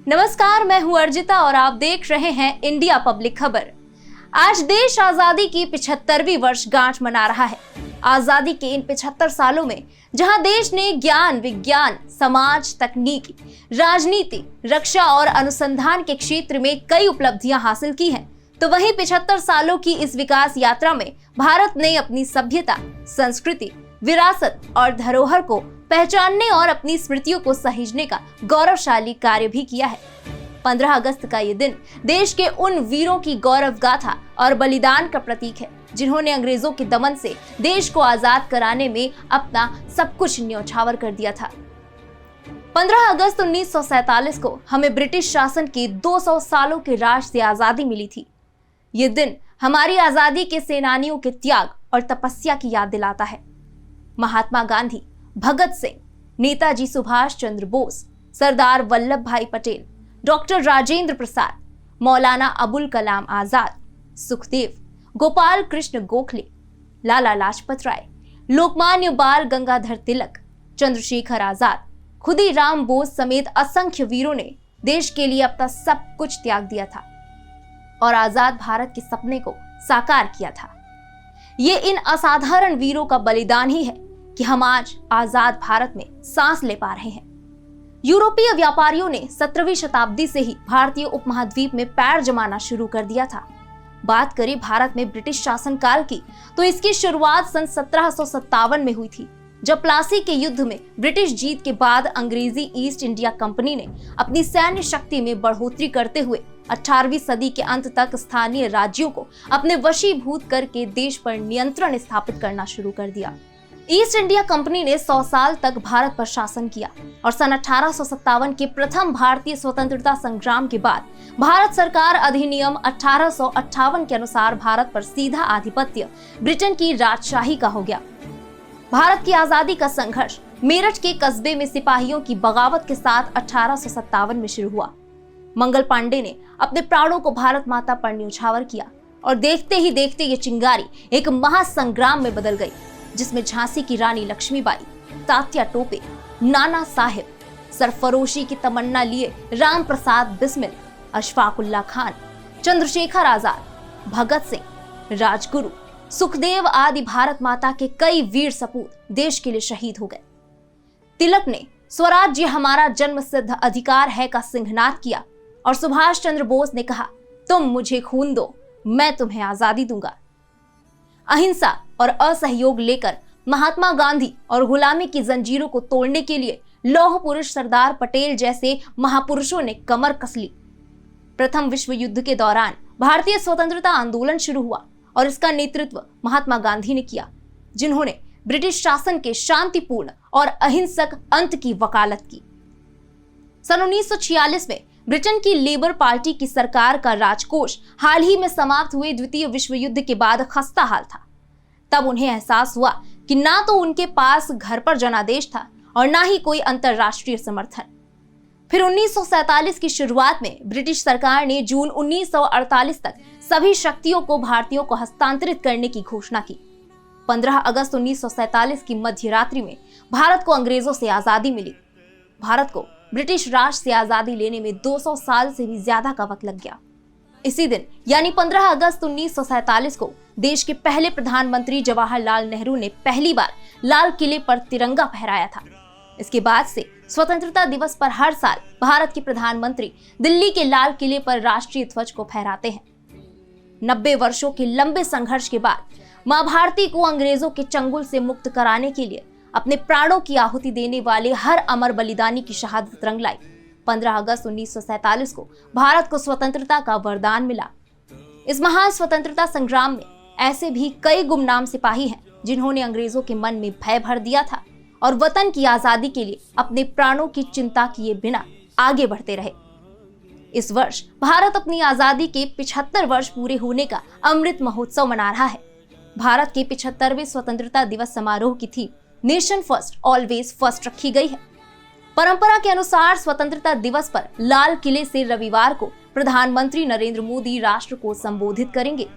नमस्कार, मैं हूं अर्जिता और आप देख रहे हैं इंडिया पब्लिक खबर। आज देश आजादी की 75वीं वर्षगांठ मना रहा है। आजादी के इन 75 सालों में जहां देश ने ज्ञान, विज्ञान, समाज, तकनीकी, राजनीति, रक्षा और अनुसंधान के क्षेत्र में कई उपलब्धियां हासिल की हैं, तो वहीं 75 सालों की इस विकास यात्रा में भारत ने अपनी सभ्यता, संस्कृति, विरासत और धरोहर को पहचानने और अपनी स्मृतियों को सहेजने का गौरवशाली कार्य भी किया है। 15 अगस्त का ये दिन देश के उन वीरों की गौरव गाथा और बलिदान का प्रतीक है जिन्होंने अंग्रेजों के दमन से देश को आजाद कराने में अपना सब कुछ न्यौछावर कर दिया था। 15 अगस्त 1947 को हमें ब्रिटिश शासन के 200 सालों के राज से आजादी मिली थी। ये दिन हमारी आजादी के सेनानियों के त्याग और तपस्या की याद दिलाता है। महात्मा गांधी, भगत सिंह, नेताजी सुभाष चंद्र बोस, सरदार वल्लभ भाई पटेल, डॉक्टर राजेंद्र प्रसाद, मौलाना अबुल कलाम आजाद, सुखदेव, गोपाल कृष्ण गोखले, लाला लाजपत राय, लोकमान्य बाल गंगाधर तिलक, चंद्रशेखर आजाद, खुदीराम बोस समेत असंख्य वीरों ने देश के लिए अपना सब कुछ त्याग दिया था और आजाद भारत के सपने को साकार किया था। ये इन असाधारण वीरों का बलिदान ही है कि हम आज आजाद भारत में सांस ले पा रहे हैं। यूरोपीय व्यापारियों ने 17वीं शताब्दी से ही भारतीय उपमहाद्वीप में पैर जमाना शुरू कर दिया था। बात करें भारत में ब्रिटिश शासन काल की, तो इसकी शुरुआत सन 1757 में हुई थी, जब प्लासी के युद्ध में ब्रिटिश जीत के बाद अंग्रेजी ईस्ट इंडिया कंपनी ने अपनी सैन्य शक्ति में बढ़ोतरी करते हुए 18वीं सदी के अंत तक स्थानीय राज्यों को अपने वशीभूत करके देश पर नियंत्रण स्थापित करना शुरू कर दिया। ईस्ट इंडिया कंपनी ने 100 साल तक भारत पर शासन किया और सन 1857 के प्रथम भारतीय स्वतंत्रता संग्राम के बाद भारत सरकार अधिनियम 1858 के अनुसार भारत पर सीधा आधिपत्य ब्रिटेन की राजशाही का हो गया। भारत की आजादी का संघर्ष मेरठ के कस्बे में सिपाहियों की बगावत के साथ 1857 में शुरू हुआ। मंगल पांडे ने अपने प्राणों को भारत माता पर न्यौछावर किया और देखते ही देखते ये चिंगारी एक महासंग्राम में बदल गई, जिसमें झांसी की रानी लक्ष्मीबाई, तात्या टोपे, नाना साहेब, सरफरोशी की तमन्ना लिए राम प्रसाद बिस्मिल, अशफाकुल्ला खान, चंद्रशेखर आजाद, भगत सिंह, राजगुरु, सुखदेव आदि भारत माता के कई वीर सपूत देश के लिए शहीद हो गए। तिलक ने स्वराज्य हमारा जन्म सिद्ध अधिकार है का सिंहनाद किया और सुभाष चंद्र बोस ने कहा, तुम मुझे खून दो, मैं तुम्हें आजादी दूंगा। अहिंसा और असहयोग लेकर महात्मा गांधी और गुलामी की जंजीरों को तोड़ने के लिए लौह पुरुष सरदार पटेल जैसे महापुरुषों ने कमर कस ली। प्रथम विश्व युद्ध के दौरान भारतीय स्वतंत्रता आंदोलन शुरू हुआ और इसका नेतृत्व महात्मा गांधी ने किया, जिन्होंने ब्रिटिश शासन के शांतिपूर्ण और अहिंसक अंत की वकालत की। सन 1946 में ब्रिटेन की लेबर पार्टी की सरकार का राजकोष हाल ही में समाप्त हुए द्वितीय विश्व युद्ध के बाद खस्ता हाल था। तब उन्हें एहसास हुआ कि ना तो उनके पास घर पर जनादेश था और ना ही कोई अंतरराष्ट्रीय समर्थन। फिर 1947 की शुरुआत में ब्रिटिश सरकार ने जून 1948 तक सभी शक्तियों को भारतीयों को हस्तांतरित करने की घोषणा की। 15 अगस्त 1947 की मध्य रात्रि में भारत को अंग्रेजों से आजादी मिली। भारत को ब्रिटिश राज से आजादी लेने में 200 साल से भी ज्यादा का वक्त लग गया। इसी दिन यानी 15 अगस्त 1947 को देश के पहले प्रधानमंत्री जवाहरलाल नेहरू ने पहली बार लाल किले पर तिरंगा फहराया था। इसके बाद से स्वतंत्रता दिवस पर हर साल भारत के प्रधानमंत्री दिल्ली के लाल किले पर राष्ट्रीय ध्वज को फहराते हैं। 90 वर्षों के लंबे संघर्ष के बाद मां भारती को अंग्रेजों के चंगुल से मुक्त कराने के लिए अपने प्राणों की आहुति देने वाले हर अमर बलिदानी की शहादत रंग लाई। 15 अगस्त 1947 को भारत को स्वतंत्रता का वरदान मिला। इस महान स्वतंत्रता संग्राम में ऐसे भी कई गुमनाम सिपाही हैं जिन्होंने अंग्रेजों के मन में भय भर दिया था और वतन की आजादी के लिए अपने प्राणों की चिंता किए बिना आगे बढ़ते रहे। इस वर्ष भारत अपनी आजादी के 75 वर्ष पूरे होने का अमृत महोत्सव मना रहा है। भारत के 75वें स्वतंत्रता दिवस समारोह की theme nation first always first रखी गई है। परंपरा के अनुसार स्वतंत्रता दिवस पर लाल किले से रविवार को प्रधानमंत्री नरेंद्र मोदी राष्ट्र को संबोधित करेंगे।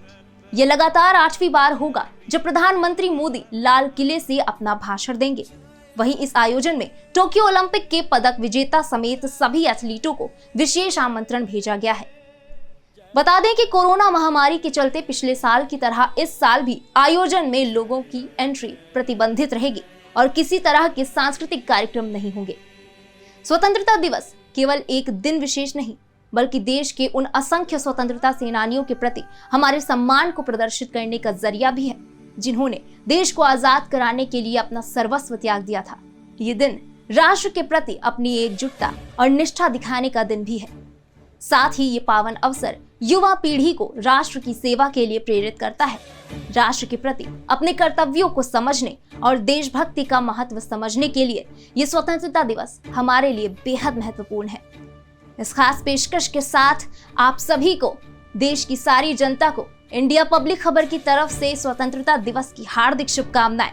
ये लगातार 8वीं बार होगा जब प्रधानमंत्री मोदी लाल किले से अपना भाषण देंगे। वहीं इस आयोजन में टोक्यो ओलंपिक के पदक विजेता समेत सभी एथलीटों को विशेष आमंत्रण भेजा गया है। बता दें कि कोरोना महामारी के चलते पिछले साल की तरह इस साल भी आयोजन में लोगों की एंट्री प्रतिबंधित रहेगी और किसी तरह के सांस्कृतिक कार्यक्रम नहीं होंगे। स्वतंत्रता दिवस केवल एक दिन विशेष नहीं, बल्कि देश के उन असंख्य स्वतंत्रता सेनानियों के प्रति हमारे सम्मान को प्रदर्शित करने का जरिया भी है, जिन्होंने देश को आजाद कराने के लिए अपना सर्वस्व त्याग दिया था। ये दिन राष्ट्र के प्रति अपनी एकजुटता और निष्ठा दिखाने का दिन भी है। साथ ही ये पावन अवसर युवा पीढ़ी को राष्ट्र की सेवा के लिए प्रेरित करता है। राष्ट्र के प्रति अपने कर्तव्यों को समझने और देशभक्ति का महत्व समझने के लिए ये स्वतंत्रता दिवस हमारे लिए बेहद महत्वपूर्ण है। इस खास पेशकश के साथ आप सभी को, देश की सारी जनता को इंडिया पब्लिक खबर की तरफ से स्वतंत्रता दिवस की हार्दिक शुभकामनाएं।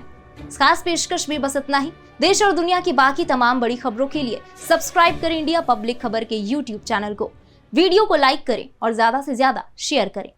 इस खास पेशकश में बस इतना ही। देश और दुनिया की बाकी तमाम बड़ी खबरों के लिए सब्सक्राइब करें इंडिया पब्लिक खबर के YouTube चैनल को। वीडियो को लाइक करें और ज्यादा से ज्यादा शेयर करें।